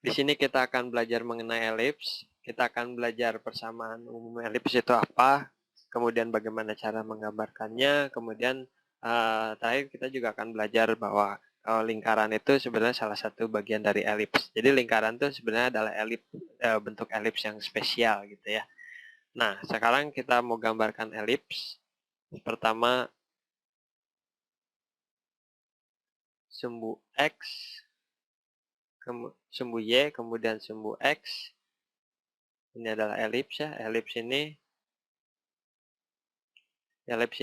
Di sini kita akan belajar mengenai elips. Kita akan belajar persamaan umum elips itu apa, kemudian bagaimana cara menggambarkannya, kemudian terakhir kita juga akan belajar bahwa lingkaran itu sebenarnya salah satu bagian dari elips. Jadi lingkaran itu sebenarnya adalah bentuk elips yang spesial gitu ya. Nah, sekarang kita mau gambarkan elips. Pertama, sumbu X, sumbu Y, kemudian sumbu X. Ini adalah elips ya. Elips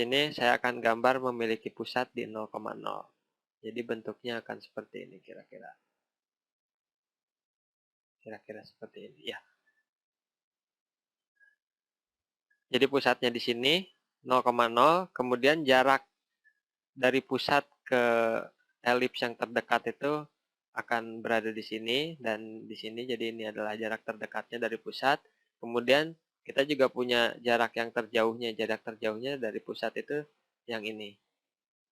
ini saya akan gambar memiliki pusat di 0,0. Jadi bentuknya akan seperti ini kira-kira. Kira-kira seperti ini ya. Jadi pusatnya di sini 0,0, kemudian jarak dari pusat ke elips yang terdekat itu akan berada di sini dan di sini. Jadi ini adalah jarak terdekatnya dari pusat. Kemudian kita juga punya jarak yang terjauhnya. Jarak terjauhnya dari pusat itu yang ini.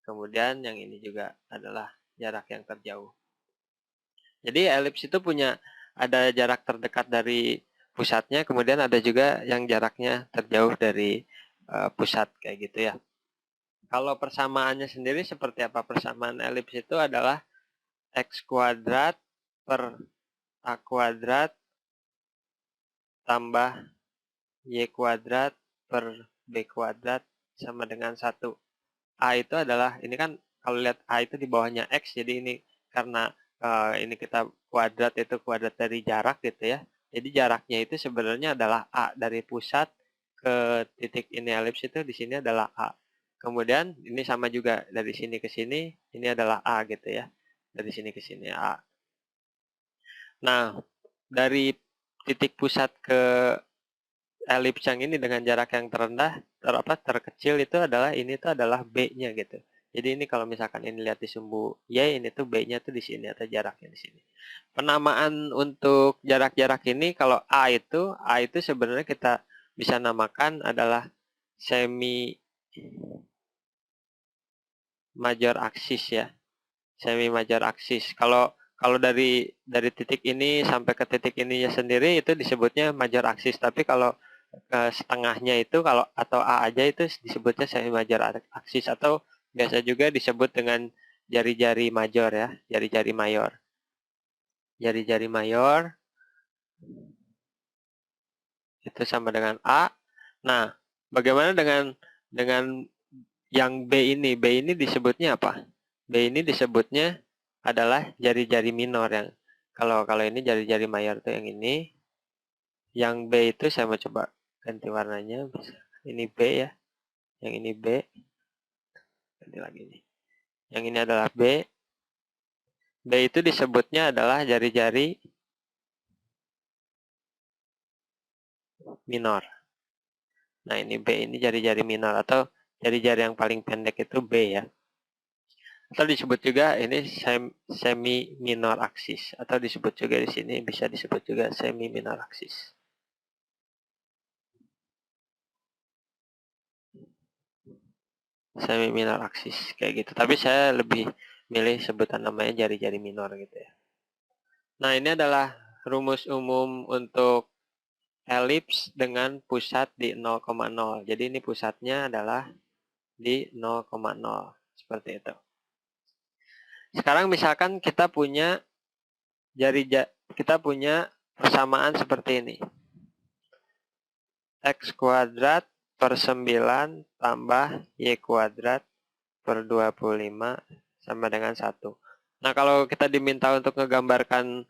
Kemudian yang ini juga adalah jarak yang terjauh. Jadi elips itu punya ada jarak terdekat dari pusatnya, kemudian ada juga yang jaraknya terjauh dari pusat kayak gitu ya. Kalau persamaannya sendiri seperti apa? Persamaan elips itu adalah X kuadrat per A kuadrat tambah Y kuadrat per B kuadrat sama dengan 1. A itu adalah, ini kan kalau lihat A itu di bawahnya X, jadi ini karena ini kita kuadrat, itu kuadrat dari jarak gitu ya. Jadi jaraknya itu sebenarnya adalah A, dari pusat ke titik ini elips itu di sini adalah A. Kemudian ini sama juga dari sini ke sini, ini adalah A gitu ya. Dari sini ke sini A. Nah, dari titik pusat ke elips yang ini dengan jarak yang terendah, terkecil itu adalah, ini tuh adalah B-nya gitu. Jadi ini kalau misalkan ini lihat di sumbu Y, ini tuh B-nya tuh di sini atau jaraknya di sini. Penamaan untuk jarak-jarak ini, kalau A itu sebenarnya kita bisa namakan adalah semi major aksis ya. Semi major aksis. Kalau dari titik ini sampai ke titik ininya sendiri itu disebutnya major aksis, tapi kalau setengahnya itu atau A aja itu disebutnya semi major aksis, atau biasa juga disebut dengan jari-jari major ya, jari-jari mayor. Jari-jari mayor itu sama dengan A. Nah, bagaimana dengan yang B ini? B ini disebutnya apa? B ini disebutnya adalah jari-jari minor yang kalau ini jari-jari mayor tuh yang ini. Yang B itu saya mau coba ganti warnanya. Ini B ya. Yang ini B. Ganti lagi nih. Yang ini adalah B. B itu disebutnya adalah jari-jari minor. Nah, ini B ini jari-jari minor atau jari-jari yang paling pendek itu B ya. Atau disebut juga ini semi minor aksis, atau disebut juga di sini bisa disebut juga semi minor aksis. Semi minor aksis kayak gitu. Tapi saya lebih milih sebutan namanya jari-jari minor gitu ya. Nah, ini adalah rumus umum untuk elips dengan pusat di 0,0. Jadi ini pusatnya adalah di 0,0 seperti itu. Sekarang misalkan kita punya persamaan seperti ini. X kuadrat per 9 tambah Y kuadrat per 25 sama dengan 1. Nah, kalau kita diminta untuk menggambarkan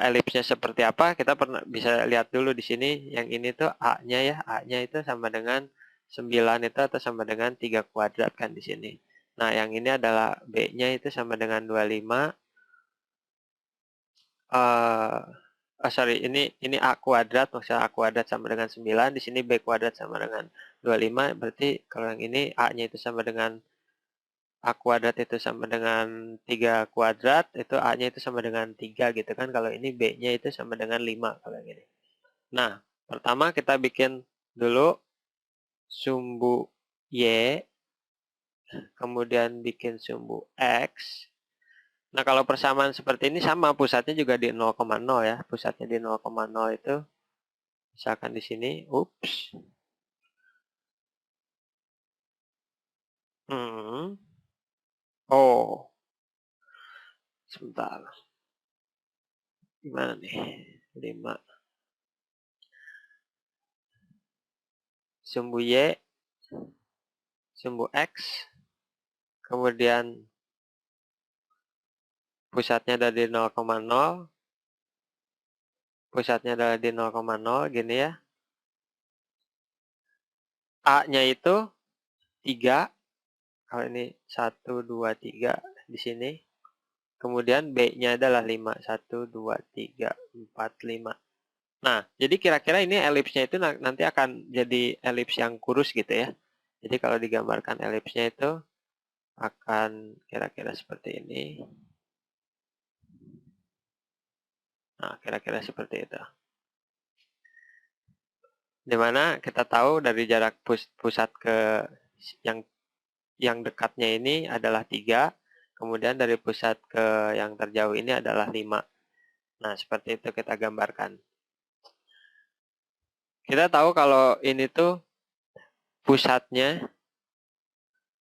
elipsnya seperti apa, kita bisa lihat dulu di sini. Yang ini tuh A-nya ya, A-nya itu sama dengan 9 itu atau sama dengan 3 kuadrat kan di sini. Nah, yang ini adalah B-nya itu sama dengan 25. Ini A kuadrat, maksudnya A kuadrat sama dengan 9, di sini B kuadrat sama dengan 25, berarti kalau yang ini A-nya itu sama dengan A kuadrat itu sama dengan 3 kuadrat, itu A-nya itu sama dengan 3 gitu kan, kalau ini B-nya itu sama dengan 5 kalau yang ini. Nah, pertama kita bikin dulu sumbu Y, kemudian bikin sumbu X. Nah, kalau persamaan seperti ini sama, pusatnya juga di 0,0 ya. Pusatnya di 0,0 itu, misalkan di sini, ups. Oh, sebentar. Gimana nih? 5. Sumbu Y, sumbu X, kemudian pusatnya ada di 0,0, pusatnya adalah di 0,0, gini ya. A-nya itu 3, kalau ini 1, 2, 3 di sini. Kemudian B-nya adalah 5, 1, 2, 3, 4, 5. Nah, jadi kira-kira ini elipsnya itu nanti akan jadi elips yang kurus gitu ya. Jadi kalau digambarkan elipsnya itu akan kira-kira seperti ini. Nah, kira-kira seperti itu. Dimana kita tahu dari jarak pusat ke yang dekatnya ini adalah 3, kemudian dari pusat ke yang terjauh ini adalah 5. Nah, seperti itu kita gambarkan. Kita tahu kalau ini tuh pusatnya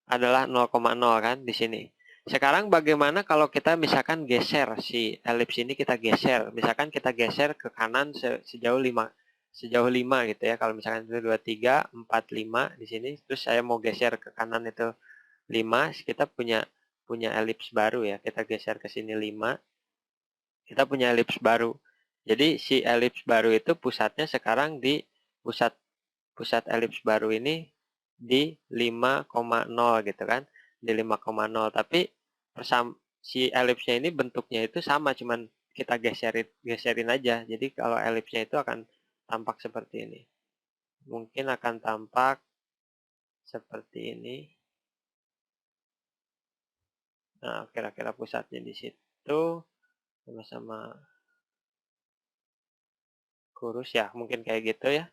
adalah 0,0 kan di sini. Sekarang bagaimana kalau kita misalkan geser si elips ini, kita geser. Misalkan kita geser ke kanan sejauh 5 gitu ya. Kalau misalkan itu 2, 3, 4, 5 di sini, terus saya mau geser ke kanan itu 5, kita punya elips baru ya. Kita geser ke sini 5, kita punya elips baru. Jadi si elips baru itu pusatnya sekarang di pusat elips baru ini di 5,0 gitu kan, di 5,0. Tapi si elipsnya ini bentuknya itu sama, cuman kita geserin aja. Jadi kalau elipsnya itu akan tampak seperti ini. Mungkin akan tampak seperti ini. Nah, kira-kira pusatnya di situ sama-sama kurus ya, mungkin kayak gitu ya.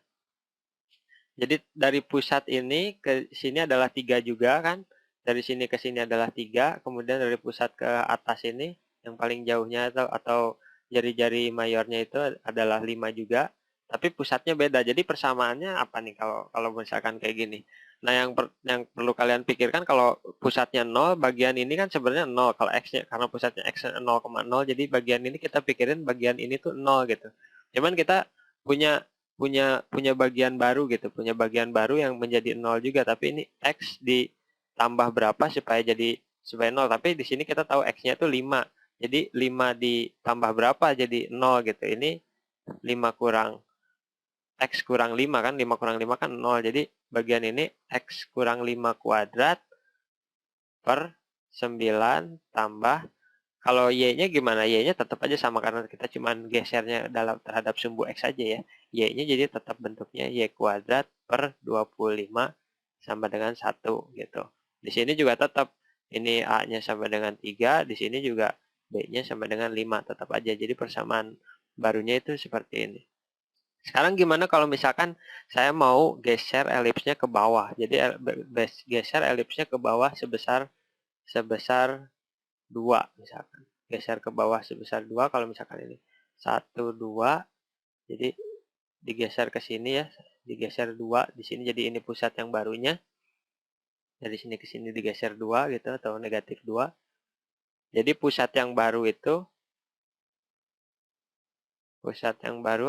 Jadi dari pusat ini ke sini adalah 3 juga kan. Dari sini ke sini adalah 3. Kemudian dari pusat ke atas ini, yang paling jauhnya atau jari-jari mayornya itu adalah 5 juga. Tapi pusatnya beda. Jadi persamaannya apa nih kalau misalkan kayak gini. Nah, yang perlu kalian pikirkan, kalau pusatnya 0, bagian ini kan sebenarnya 0. Kalau X-nya, karena pusatnya X 0,0, jadi bagian ini kita pikirin bagian ini tuh 0 gitu. Cuman kita punya punya bagian baru gitu, punya bagian baru yang menjadi 0 juga, tapi ini X ditambah berapa supaya 0, tapi di sini kita tahu X-nya itu 5, jadi 5 ditambah berapa jadi 0 gitu. Ini 5 kurang X kurang 5 kan, 5 kurang 5 kan 0, jadi bagian ini X kurang 5 kuadrat per 9 tambah, kalau Y-nya gimana? Y-nya tetap aja sama karena kita cuma gesernya terhadap sumbu X aja ya. Y-nya jadi tetap bentuknya Y kuadrat per 25 sama dengan 1 gitu. Di sini juga tetap ini A-nya sama dengan 3, di sini juga B-nya sama dengan 5, tetap aja. Jadi persamaan barunya itu seperti ini. Sekarang gimana kalau misalkan saya mau geser elipsnya ke bawah? Jadi geser elipsnya ke bawah sebesar 2 misalkan. Geser ke bawah sebesar 2 kalau misalkan ini 1, 2. Jadi digeser ke sini ya. Digeser 2 di sini, jadi ini pusat yang barunya. Dari sini ke sini digeser 2 gitu atau negatif 2. Jadi pusat yang baru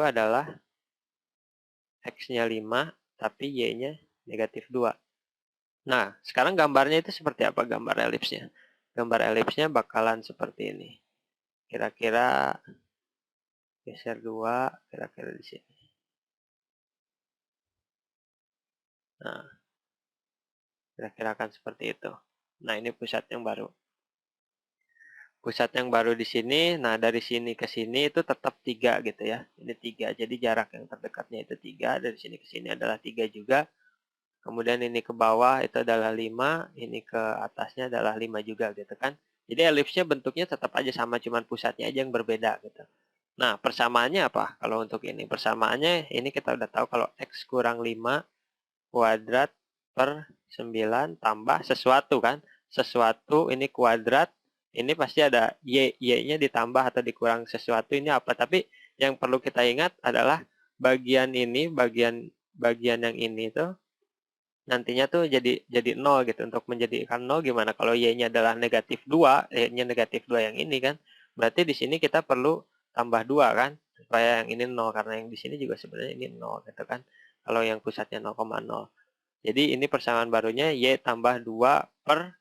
adalah X-nya 5 tapi Y-nya negatif 2. Nah, sekarang gambarnya itu seperti apa gambar elipsnya? Gambar elipsnya bakalan seperti ini. Kira-kira geser 2, kira-kira di sini. Nah, kira-kira akan seperti itu. Nah, ini pusat yang baru. Pusat yang baru di sini, nah dari sini ke sini itu tetap 3 gitu ya. Ini 3, jadi jarak yang terdekatnya itu 3, dari sini ke sini adalah 3 juga. Kemudian ini ke bawah itu adalah 5, ini ke atasnya adalah 5 juga gitu kan. Jadi elipsnya bentuknya tetap aja sama, cuman pusatnya aja yang berbeda gitu. Nah, persamaannya apa? Kalau untuk ini, persamaannya ini kita udah tahu kalau X kurang 5 kuadrat per 9 tambah sesuatu kan. Sesuatu ini kuadrat ini pasti ada y-nya ditambah atau dikurang sesuatu, ini apa. Tapi yang perlu kita ingat adalah bagian ini, bagian yang ini tuh nantinya tuh jadi 0 gitu. Untuk menjadikan 0 gimana? Kalau y-nya adalah negatif 2, y-nya negatif 2 yang ini kan, berarti di sini kita perlu tambah 2 kan, supaya yang ini 0, karena yang di sini juga sebenarnya ini 0 gitu kan, kalau yang pusatnya 0,0. Jadi ini persamaan barunya y tambah 2 per,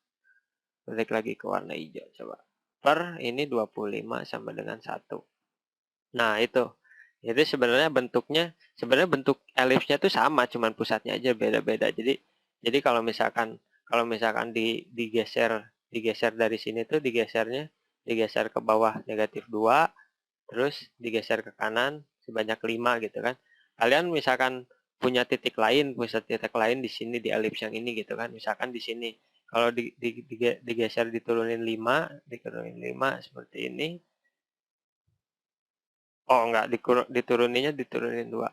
balik lagi ke warna hijau coba, per ini 25 sama dengan 1. Nah itu. Jadi sebenarnya bentuk elipsnya itu sama, cuman pusatnya aja beda-beda. Jadi kalau misalkan digeser dari sini tuh digeser ke bawah negatif 2, terus digeser ke kanan sebanyak 5 gitu kan. Kalian misalkan punya pusat titik lain di sini di elips yang ini gitu kan. Misalkan di sini kalau digeser diturunin 5 seperti ini. Oh enggak, diturunin 2.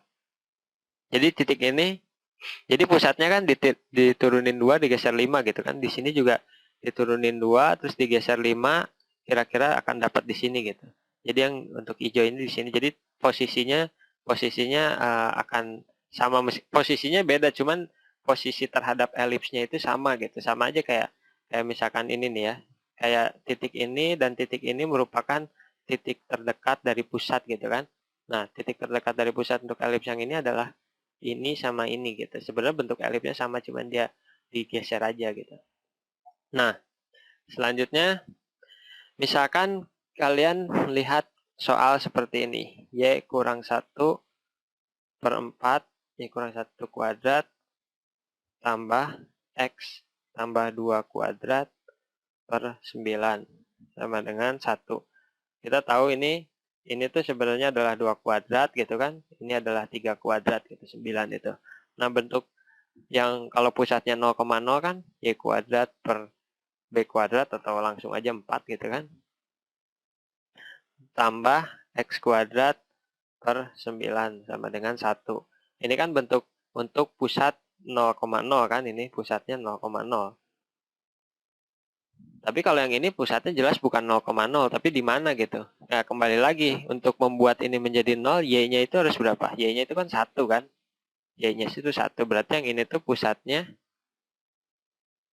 Jadi titik ini, jadi pusatnya kan diturunin 2, digeser 5 gitu kan. Di sini juga diturunin 2, terus digeser 5, kira-kira akan dapat di sini gitu. Jadi yang untuk hijau ini di sini. Jadi posisinya akan sama, posisinya beda, cuman posisi terhadap elipsnya itu sama gitu. Sama aja kayak misalkan ini nih ya. Kayak titik ini dan titik ini merupakan titik terdekat dari pusat gitu kan. Nah, titik terdekat dari pusat untuk elips yang ini adalah ini sama ini gitu. Sebenarnya bentuk elipsnya sama, cuman dia digeser aja gitu. Nah, selanjutnya misalkan kalian lihat soal seperti ini. Y kurang 1 per 4, Y kurang 1 kuadrat, tambah X tambah 2 kuadrat per 9, sama dengan 1. Kita tahu ini tuh sebenarnya adalah 2 kuadrat gitu kan. Ini adalah 3 kuadrat gitu, 9 itu. Nah, bentuk yang kalau pusatnya 0,0 kan Y kuadrat per B kuadrat, atau langsung aja 4 gitu kan. Tambah X kuadrat per 9 sama dengan 1. Ini kan bentuk untuk pusat 0,0 kan, ini pusatnya 0,0. Tapi kalau yang ini pusatnya jelas bukan 0,0, tapi di mana gitu. Nah, kembali lagi, untuk membuat ini menjadi 0, Y-nya itu harus berapa? Y-nya itu kan 1 kan. Y-nya itu 1, berarti yang ini tuh pusatnya,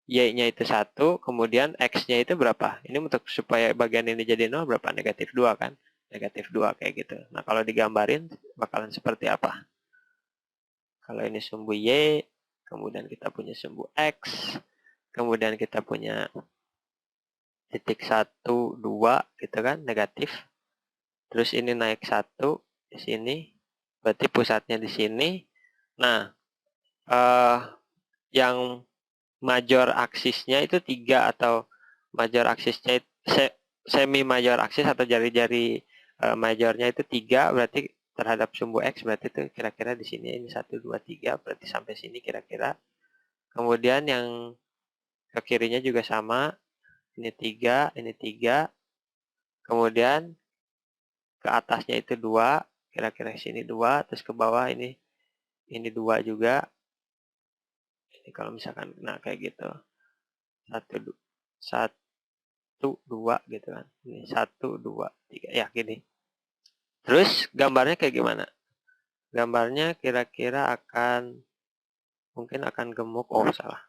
Y-nya itu 1, kemudian X-nya itu berapa? Ini untuk supaya bagian ini jadi 0 berapa? Negatif 2 kan. Negatif 2 kayak gitu. Nah, kalau digambarin bakalan seperti apa? Kalau ini sumbu Y, kemudian kita punya sumbu X, kemudian kita punya titik 1, 2 gitu kan, negatif. Terus ini naik 1 di sini, berarti pusatnya di sini. Nah, yang major aksisnya itu 3, atau major aksisnya semi major aksis atau jari-jari majornya itu 3, berarti terhadap sumbu X, berarti itu kira-kira di sini ini 1, 2, 3, berarti sampai sini kira-kira. Kemudian yang ke kirinya juga sama, ini 3, ini 3. Kemudian ke atasnya itu 2, kira-kira sini 2, terus ke bawah ini 2 juga. Ini kalau misalkan nah kayak gitu. 1 2 gitu kan. Ini 1 2 3 ya gini. Terus gambarnya kayak gimana? Gambarnya kira-kira mungkin akan gemuk. Oh, salah.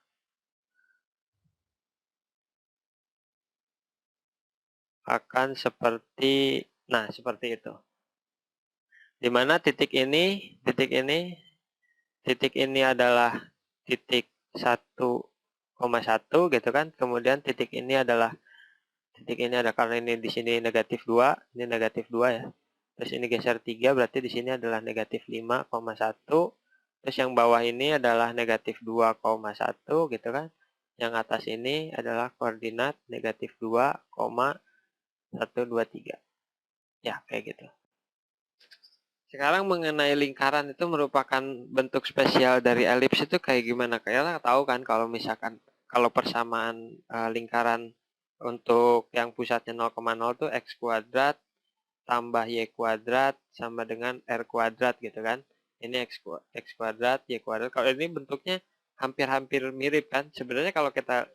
Akan seperti, nah seperti itu. Dimana titik ini adalah titik 1,1 gitu kan. Kemudian titik ini ada karena ini di sini negatif 2, ini negatif 2 ya. Terus ini geser 3, berarti di sini adalah negatif 5,1. Terus yang bawah ini adalah negatif 2,1 gitu kan. Yang atas ini adalah koordinat negatif 2,123. Ya, kayak gitu. Sekarang mengenai lingkaran itu merupakan bentuk spesial dari elips itu kayak gimana? Kalian tahu kan kalau misalkan kalau persamaan lingkaran untuk yang pusatnya 0,0 itu X kuadrat tambah Y kuadrat sama dengan R kuadrat gitu kan. Ini X kuadrat, Y kuadrat. Kalau ini bentuknya hampir-hampir mirip kan. Sebenarnya kalau kita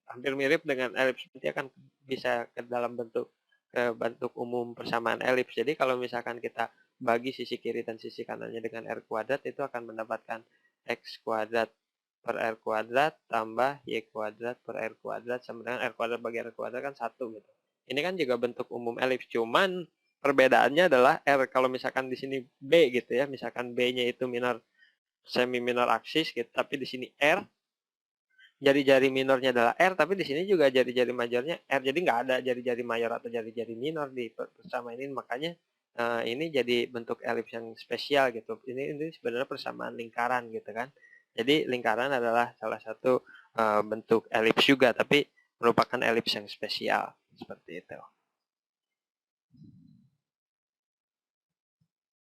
hampir mirip dengan elips, nanti akan bisa ke dalam bentuk umum persamaan elips. Jadi kalau misalkan kita bagi sisi kiri dan sisi kanannya dengan R kuadrat, itu akan mendapatkan X kuadrat per R kuadrat tambah Y kuadrat per R kuadrat sama dengan R kuadrat bagi R kuadrat kan 1 gitu. Ini kan juga bentuk umum elips, cuman perbedaannya adalah R kalau misalkan di sini B gitu ya, misalkan B-nya itu semi minor aksis gitu, tapi di sini R, jari-jari minornya adalah R, tapi di sini juga jari-jari majornya R. Jadi nggak ada jari-jari mayor atau jari-jari minor di persamaan ini, makanya ini jadi bentuk elips yang spesial gitu. Ini sebenarnya persamaan lingkaran gitu kan. Jadi lingkaran adalah salah satu bentuk elips juga, tapi merupakan elips yang spesial seperti itu.